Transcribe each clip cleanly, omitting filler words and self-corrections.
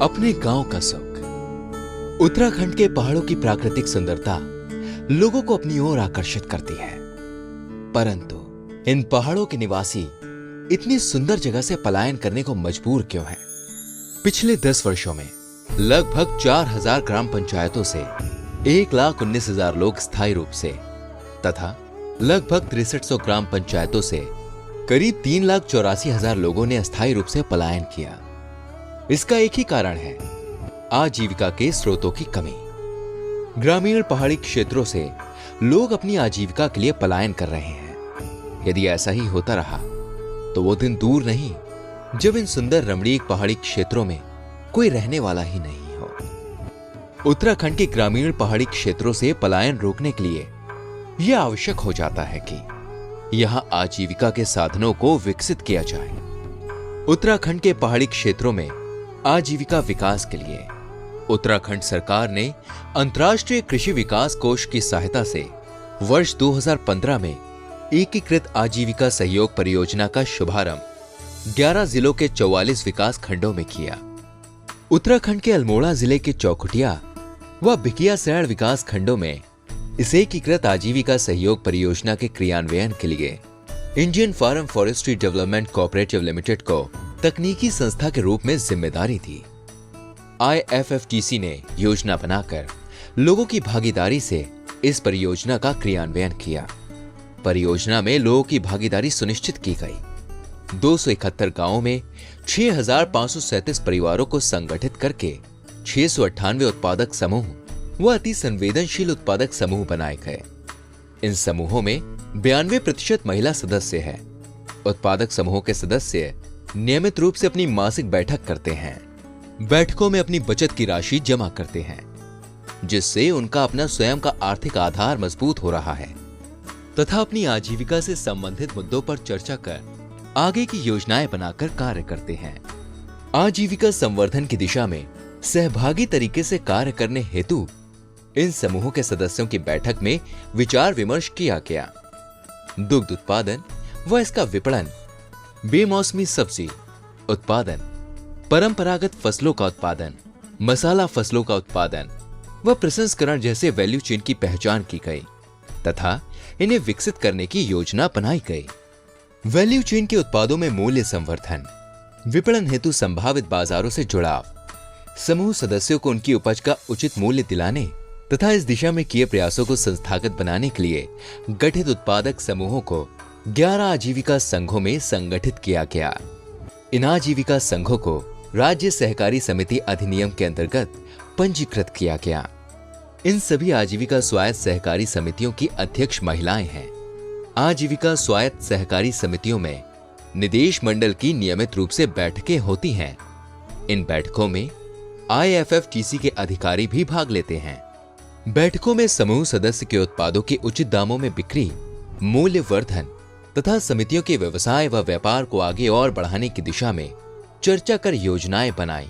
अपने गांव का सुख। उत्तराखंड के पहाड़ों की प्राकृतिक सुंदरता लोगों को अपनी ओर आकर्षित करती है, परंतु इन पहाड़ों के निवासी इतनी सुंदर जगह से पलायन करने को मजबूर क्यों हैं? पिछले 10 वर्षों में लगभग 4000 ग्राम पंचायतों से 1,19,000 लोग स्थायी रूप से तथा लगभग 6300 ग्राम पंचायतों से करीब 3,84,000 लोगों ने अस्थायी रूप से पलायन किया। इसका एक ही कारण है, आजीविका के स्रोतों की कमी। ग्रामीण पहाड़ी क्षेत्रों से लोग अपनी आजीविका के लिए पलायन कर रहे हैं। यदि ऐसा ही होता रहा तो वो दिन दूर नहीं जब इन सुंदर रमणीक पहाड़ी क्षेत्रों में कोई रहने वाला ही नहीं हो। उत्तराखंड के ग्रामीण पहाड़ी क्षेत्रों से पलायन रोकने के लिए यह आवश्यक हो जाता है कि यहां आजीविका के साधनों को विकसित किया जाए। उत्तराखंड के पहाड़ी क्षेत्रों में आजीविका विकास के लिए उत्तराखंड सरकार ने अंतर्राष्ट्रीय कृषि विकास कोष की सहायता से वर्ष 2015 में एकीकृत आजीविका सहयोग परियोजना का शुभारंभ 11 जिलों के 44 विकास खंडों में किया। उत्तराखंड के अल्मोड़ा जिले के चौखुटिया व भिकियासैंण विकास खंडों में इस एकीकृत आजीविका सहयोग परियोजना के क्रियान्वयन के लिए Indian Farm Forestry Development Cooperative Limited को तकनीकी संस्था के रूप में जिम्मेदारी थी। IFFTC ने योजना बनाकर लोगों की भागीदारी से इस परियोजना का क्रियान्वयन किया। परियोजना में लोगों की भागीदारी सुनिश्चित की गई। 271 गांवों में 6,537 परिवारों को संगठित करके 698 उत्पादक समूह व अति संवेदनशील उत्पादक समूह बनाए गए। इन समूहों में 92% महिला सदस्य हैं। उत्पादक समूहों के सदस्य नियमित रूप से अपनी मासिक बैठक करते हैं। बैठकों में अपनी बचत की राशि जमा करते हैं, जिससे उनका अपना स्वयं का आर्थिक आधार मजबूत हो रहा है तथा अपनी आजीविका से संबंधित मुद्दों पर चर्चा कर आगे की योजनाएं बनाकर कार्य करते हैं। आजीविका संवर्धन की दिशा में सहभागी तरीके से कार्य करने हेतु इन समूहों के सदस्यों की बैठक में विचार विमर्श किया गया। दुग्ध उत्पादन व इसका विपणन, बेमौसमी सब्जी उत्पादन, परंपरागत फसलों का उत्पादन, मसाला फसलों का उत्पादन व प्रसंस्करण जैसे वैल्यू चेन की पहचान की गई तथा इन्हें विकसित करने की योजना बनाई गई। वैल्यू चेन के उत्पादों में मूल्य संवर्धन, विपणन हेतु संभावित बाजारों से जुड़ाव, समूह सदस्यों को उनकी उपज का उचित मूल्य दिलाने तथा इस दिशा में किए प्रयासों को संस्थागत बनाने के लिए गठित उत्पादक समूहों को 11 आजीविका संघों में संगठित किया गया। इन आजीविका संघों को राज्य सहकारी समिति अधिनियम के अंतर्गत पंजीकृत किया गया। इन सभी आजीविका स्वायत्त सहकारी समितियों की अध्यक्ष महिलाएं हैं। आजीविका स्वायत्त सहकारी समितियों में निदेश मंडल की नियमित रूप से बैठकें होती हैं। इन बैठकों में IFFTC के अधिकारी भी भाग लेते हैं। बैठकों में समूह सदस्य के उत्पादों की उचित दामों में बिक्री, मूल्य वर्धन तथा समितियों के व्यवसाय व व्यापार को आगे और बढ़ाने की दिशा में चर्चा कर योजनाएं बनाई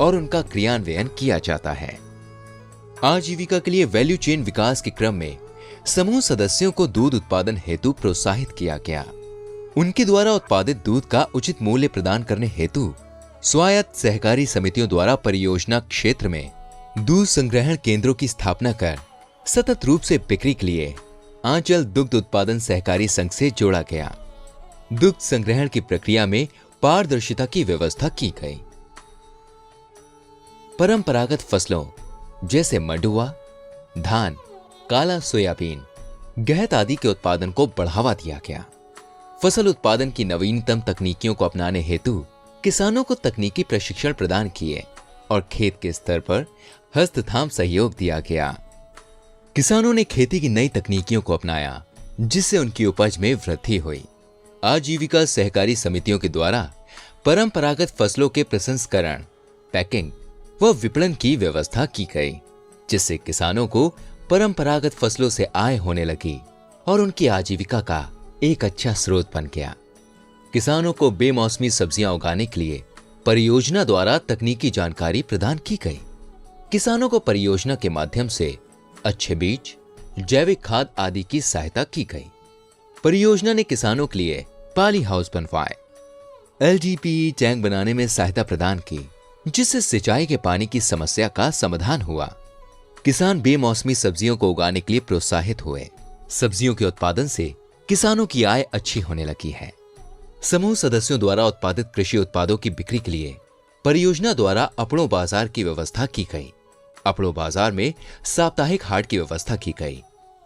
और उनका क्रियान्वयन किया जाता है। आजीविका के लिए वैल्यू चेन विकास के क्रम में समूह सदस्यों को दूध उत्पादन हेतु प्रोत्साहित किया गया। उनके द्वारा उत्पादित दूध का उचित मूल्य प्रदान करने हेतु स्वायत्त सहकारी समितियों द्वारा परियोजना क्षेत्र में दूध संग्रहण केंद्रों की स्थापना कर सतत रूप से बिक्री के लिए आंचल दुग्ध उत्पादन सहकारी संघ से जोड़ा गया। दुग्ध संग्रहण की प्रक्रिया में पारदर्शिता की व्यवस्था की गई। परंपरागत फसलों जैसे मंडुवा, धान, काला सोयाबीन, गहत आदि के उत्पादन को बढ़ावा दिया गया। फसल उत्पादन की नवीनतम तकनीकियों को अपनाने हेतु किसानों को तकनीकी प्रशिक्षण प्रदान किए और खेत के स्तर पर हस्तथाम सहयोग दिया गया। किसानों ने खेती की नई तकनीकियों को अपनाया, जिससे उनकी उपज में वृद्धि हुई। आजीविका सहकारी समितियों के द्वारा परंपरागत फसलों के प्रसंस्करण, पैकिंग व विपणन की व्यवस्था की गई, जिससे किसानों को परंपरागत फसलों से आय होने लगी और उनकी आजीविका का एक अच्छा स्रोत बन गया। किसानों को बेमौसमी सब्जियां उगाने के लिए परियोजना द्वारा तकनीकी जानकारी प्रदान की गई। किसानों को परियोजना के माध्यम से अच्छे बीज, जैविक खाद आदि की सहायता की गई। परियोजना ने किसानों के लिए पाली हाउस बनवाए, LGP टैंक बनाने में सहायता प्रदान की जिससे सिंचाई के पानी की समस्या का समाधान हुआ। किसान बेमौसमी सब्जियों को उगाने के लिए प्रोत्साहित हुए। सब्जियों के उत्पादन से किसानों की आय अच्छी होने लगी है। समूह सदस्यों द्वारा उत्पादित कृषि उत्पादों की बिक्री के लिए परियोजना द्वारा अपड़ों बाजार की व्यवस्था की गई। अपड़ों बाजार में साप्ताहिक हाट की व्यवस्था की गई,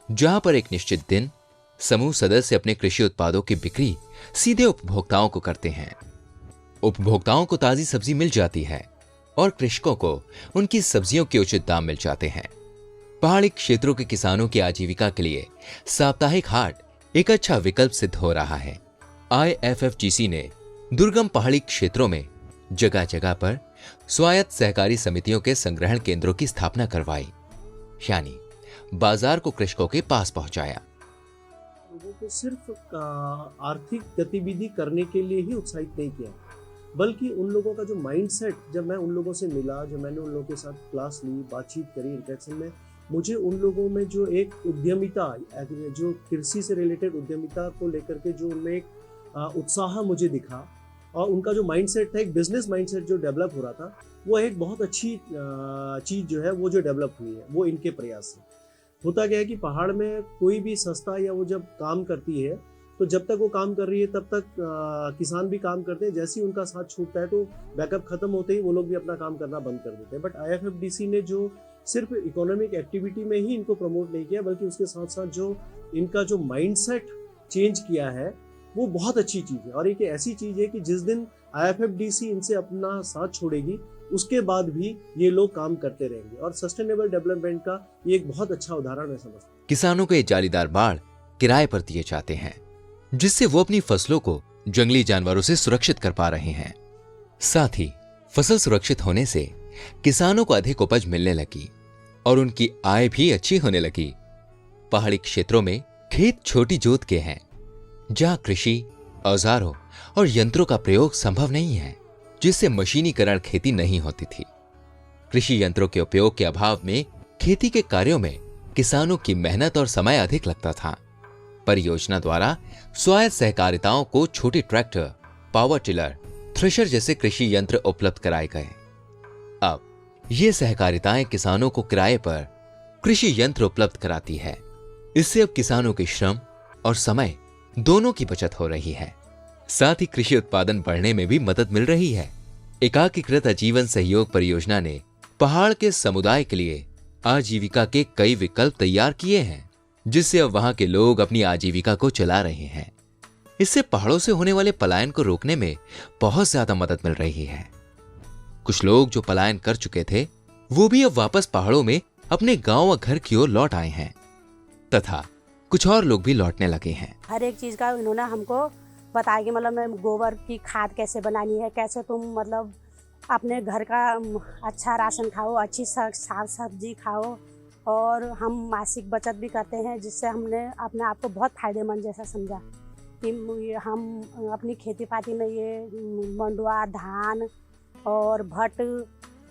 जहां पर एक निश्चित दिन समूह सदस्य अपने कृषि उत्पादों की बिक्री सीधे उपभोक्ताओं को करते हैं। उपभोक्ताओं को ताजी सब्जी मिल जाती है और कृषकों को उनकी सब्जियों के उचित दाम मिल जाते हैं। पहाड़ी क्षेत्रों के किसानों की आजीविका के लिए साप्ताहिक हाट एक अच्छा विकल्प सिद्ध हो रहा है। IFFGC ने दुर्गम पहाड़ी क्षेत्रों में जगह जगह पर स्वायत्त सहकारी समितियों के संग्रहण केंद्रों की स्थापना करवाई, यानी बाजार को कृषकों के पास पहुंचाया। लोगों को सिर्फ आर्थिक गतिविधि करने के लिए ही उत्साहित नहीं किया, बल्कि उन लोगों का जो माइंडसेट, जब मैं उन लोगों से मिला, जब मैंने उन लोगों के साथ क्लास ली, बातचीत करी, इंटरेक्शन में, मुझे उन लोगों में जो एक उद्यमिता, जो कृषि से रिलेटेड उद्यमिता को लेकर के जो उनमें एक उत्साह मुझे दिखा, और उनका जो माइंडसेट था, एक बिजनेस माइंडसेट जो डेवलप हो रहा था, वो एक बहुत अच्छी चीज़ जो है वो जो डेवलप हुई है वो इनके प्रयास से। होता क्या है कि पहाड़ में कोई भी संस्था या वो जब काम करती है, तो जब तक वो काम कर रही है तब तक किसान भी काम करते हैं। जैसे ही उनका साथ छूटता है तो बैकअप खत्म होते ही वो लोग भी अपना काम करना बंद कर देते हैं। बट IFFDC ने जो सिर्फ इकोनॉमिक एक्टिविटी में ही इनको प्रमोट नहीं किया, बल्कि उसके साथ साथ जो इनका जो माइंडसेट चेंज किया है वो बहुत अच्छी चीज़ है। और एक ऐसी चीज़ है कि जिस दिन IFFDC इनसे अपना साथ छोड़ेगी, उसके बाद भी ये लोग काम करते रहेंगे, और सस्टेनेबल डेवलपमेंट का ये एक बहुत अच्छा उदाहरण है समझता हूं। किसानों को ये जालीदार बाड़ किराए पर दिए जाते हैं, जिससे वो अपनी फसलों को जंगली जानवरों से सुरक्षित कर पा रहे हैं। साथ ही फसल सुरक्षित होने से किसानों को अधिक उपज मिलने लगी और उनकी आय भी अच्छी होने लगी। पहाड़ी क्षेत्रों में खेत छोटी जोत के हैं, जहां कृषि औजारों और यंत्रों का प्रयोग संभव नहीं है, जिससे मशीनीकरण खेती नहीं होती थी। कृषि यंत्रों के उपयोग के अभाव में खेती के कार्यों में किसानों की मेहनत और समय अधिक लगता था। परियोजना द्वारा स्वायत्त सहकारिताओं को छोटे ट्रैक्टर, पावर टिलर, थ्रेशर जैसे कृषि यंत्र उपलब्ध कराए गए। अब ये सहकारिताएं किसानों को किराए पर कृषि यंत्र उपलब्ध कराती है। इससे अब किसानों के श्रम और समय दोनों की बचत हो रही है। साथ ही कृषि उत्पादन बढ़ने में भी मदद मिल रही है। एकीकृत आजीवन सहयोग परियोजना ने पहाड़ के समुदाय के लिए आजीविका के कई विकल्प तैयार किए हैं, जिससे अब वहां के लोग अपनी आजीविका को चला रहे हैं। इससे पहाड़ों से होने वाले पलायन को रोकने में बहुत ज्यादा मदद मिल रही है। कुछ लोग जो पलायन कर चुके थे, वो भी अब वापस पहाड़ों में अपने गांव और घर की ओर लौट आए हैं, तथा कुछ और लोग भी लौटने लगे हैं। हर एक चीज का इन्होंने हमको बताया कि मतलब मैं गोबर की खाद कैसे बनानी है, कैसे तुम मतलब अपने घर का अच्छा राशन खाओ, अच्छी साग सब्जी खाओ, और हम मासिक बचत भी करते हैं, जिससे हमने अपने आप को बहुत फायदेमंद जैसा समझा कि हम अपनी खेती पाती में ये मंडुआ, धान और भट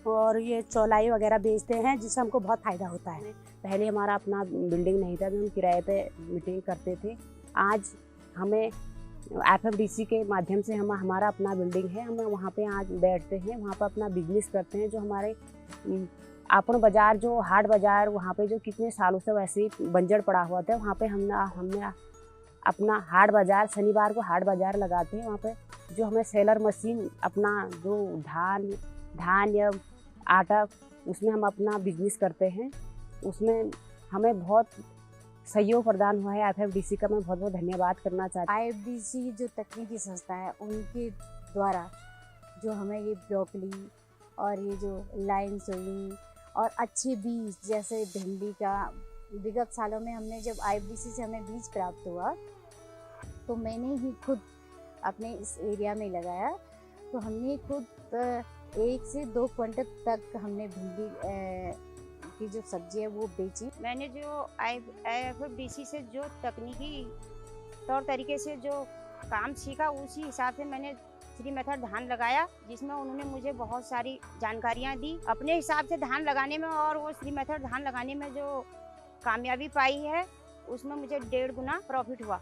और ये चौलाई वगैरह बेचते हैं, जिससे हमको बहुत फ़ायदा होता है। पहले हमारा अपना बिल्डिंग नहीं था, हम किराए पे मीटिंग करते थे। आज हमें IFFDC के माध्यम से हमारा अपना बिल्डिंग है, हम वहाँ पे आज बैठते हैं, वहाँ पर अपना बिजनेस करते हैं। जो हमारे आपण बाज़ार, जो हाट बाज़ार, वहाँ पे जो कितने सालों से वैसे ही बंजर पड़ा हुआ था, वहाँ पे हमने अपना हाट बाज़ार, शनिवार को हाट बाज़ार लगाते हैं। वहाँ पे जो हमें सेलर मशीन, अपना जो धान या आटा, उसमें हम अपना बिजनेस करते हैं। उसमें हमें बहुत सहयोग प्रदान हुआ है। IFFDC का मैं बहुत बहुत धन्यवाद करना चाहती हूँ। IFFDC जो तकनीकी संस्था है, उनके द्वारा जो हमें ये ब्रोकली और ये जो लाइन सोइंग और अच्छे बीज जैसे भिंडी का, विगत सालों में हमने जब IFFDC से हमें बीज प्राप्त हुआ, तो मैंने ही खुद अपने इस एरिया में लगाया। तो हमने खुद 1 से 2 क्विंटल तक हमने भिंडी की जो सब्जी है वो बेची। मैंने जो IFFDC से जो तकनीकी तौर तरीके से जो काम सीखा, उसी हिसाब से मैंने श्री मेथड धान लगाया, जिसमें उन्होंने मुझे बहुत सारी जानकारियाँ दी अपने हिसाब से धान लगाने में। और वो श्री मेथड धान लगाने में जो कामयाबी पाई है, उसमें मुझे 1.5 गुना प्रॉफिट हुआ,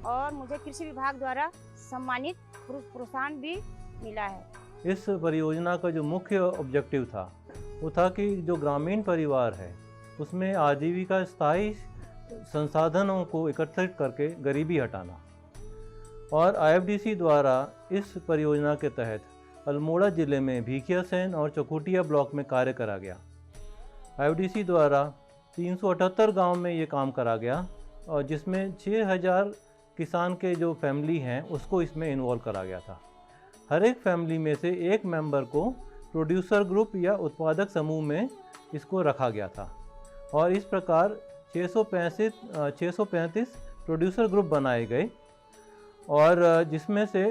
और मुझे कृषि विभाग द्वारा सम्मानित प्रोत्साहन भी मिला है। इस परियोजना का जो मुख्य ऑब्जेक्टिव था वो था कि जो ग्रामीण परिवार है उसमें आजीविका स्थायी संसाधनों को एकत्रित करके गरीबी हटाना। और IFDC द्वारा इस परियोजना के तहत अल्मोड़ा ज़िले में भिखियासैन और चकुटिया ब्लॉक में कार्य करा गया। IFDC द्वारा 378 गांव में ये काम करा गया और जिसमें 6000 किसान के जो फैमिली हैं उसको इसमें इन्वॉल्व करा गया था। हर एक फैमिली में से एक मेंबर को प्रोड्यूसर ग्रुप या उत्पादक समूह में इसको रखा गया था और इस प्रकार 635 प्रोड्यूसर ग्रुप बनाए गए और जिसमें से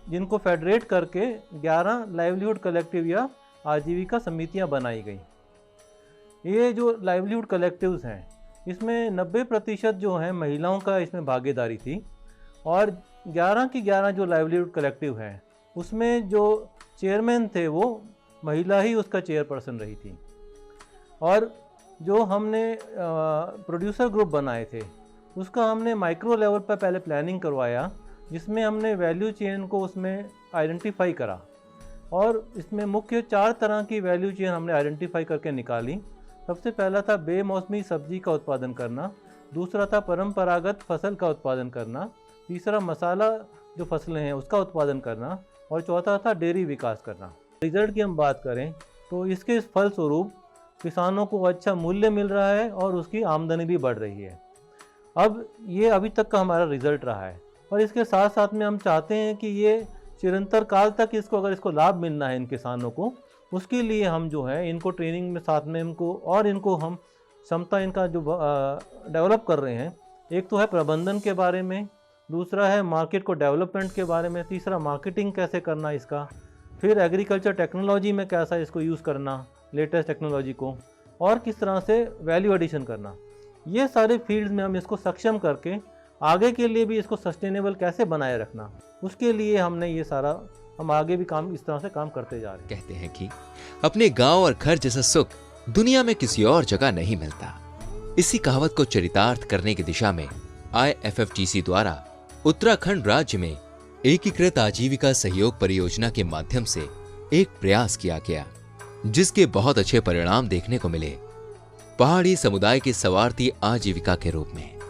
जिनको फेडरेट करके 11 लाइवलीहुड कलेक्टिव या आजीविका समितियां बनाई गई। ये जो लाइवलीहुड कलेक्टिव्स हैं इसमें 90% जो हैं महिलाओं का इसमें भागीदारी थी और 11 की 11 जो लाइवलीहुड कलेक्टिव हैं उसमें जो चेयरमैन थे वो महिला ही उसका चेयरपर्सन रही थी। और जो हमने प्रोड्यूसर ग्रुप बनाए थे उसका हमने माइक्रो लेवल पर पहले प्लानिंग करवाया जिसमें हमने वैल्यू चेन को उसमें आइडेंटिफाई करा और इसमें मुख्य 4 तरह की वैल्यू चेन हमने आइडेंटिफाई करके निकाली। सबसे पहला था बेमौसमी सब्जी का उत्पादन करना, दूसरा था परंपरागत फसल का उत्पादन करना, तीसरा मसाला जो फसलें हैं उसका उत्पादन करना और चौथा था डेयरी विकास करना। रिजल्ट की हम बात करें तो इसके फलस्वरूप किसानों को अच्छा मूल्य मिल रहा है और उसकी आमदनी भी बढ़ रही है। अब ये अभी तक का हमारा रिजल्ट रहा है और इसके साथ साथ में हम चाहते हैं कि ये चिरंतर काल तक इसको लाभ मिलना है इन किसानों को, उसके लिए हम जो है इनको ट्रेनिंग में साथ में इनको हम क्षमता इनका जो डेवलप कर रहे हैं। एक तो है प्रबंधन के बारे में, दूसरा है मार्केट को डेवलपमेंट के बारे में, तीसरा मार्केटिंग कैसे करना इसका, फिर एग्रीकल्चर टेक्नोलॉजी में कैसा इसको यूज़ करना, लेटेस्ट टेक्नोलॉजी को, और किस तरह से वैल्यू एडिशन करना। ये सारे फील्ड्स में हम इसको सक्षम करके आगे के लिए भी इसको सस्टेनेबल कैसे बनाए रखना, उसके लिए हमने ये सारा हम आगे भी काम इस तरह से काम करते जा रहे हैं। कहते हैं कि अपने गांव और घर जैसा सुख दुनिया में किसी और जगह नहीं मिलता। इसी कहावत को चरितार्थ करने की दिशा में IFFGC द्वारा उत्तराखंड राज्य में एकीकृत आजीविका सहयोग परियोजना के माध्यम से एक प्रयास किया गया जिसके बहुत अच्छे परिणाम देखने को मिले पहाड़ी समुदाय के स्वार्थी आजीविका के रूप में।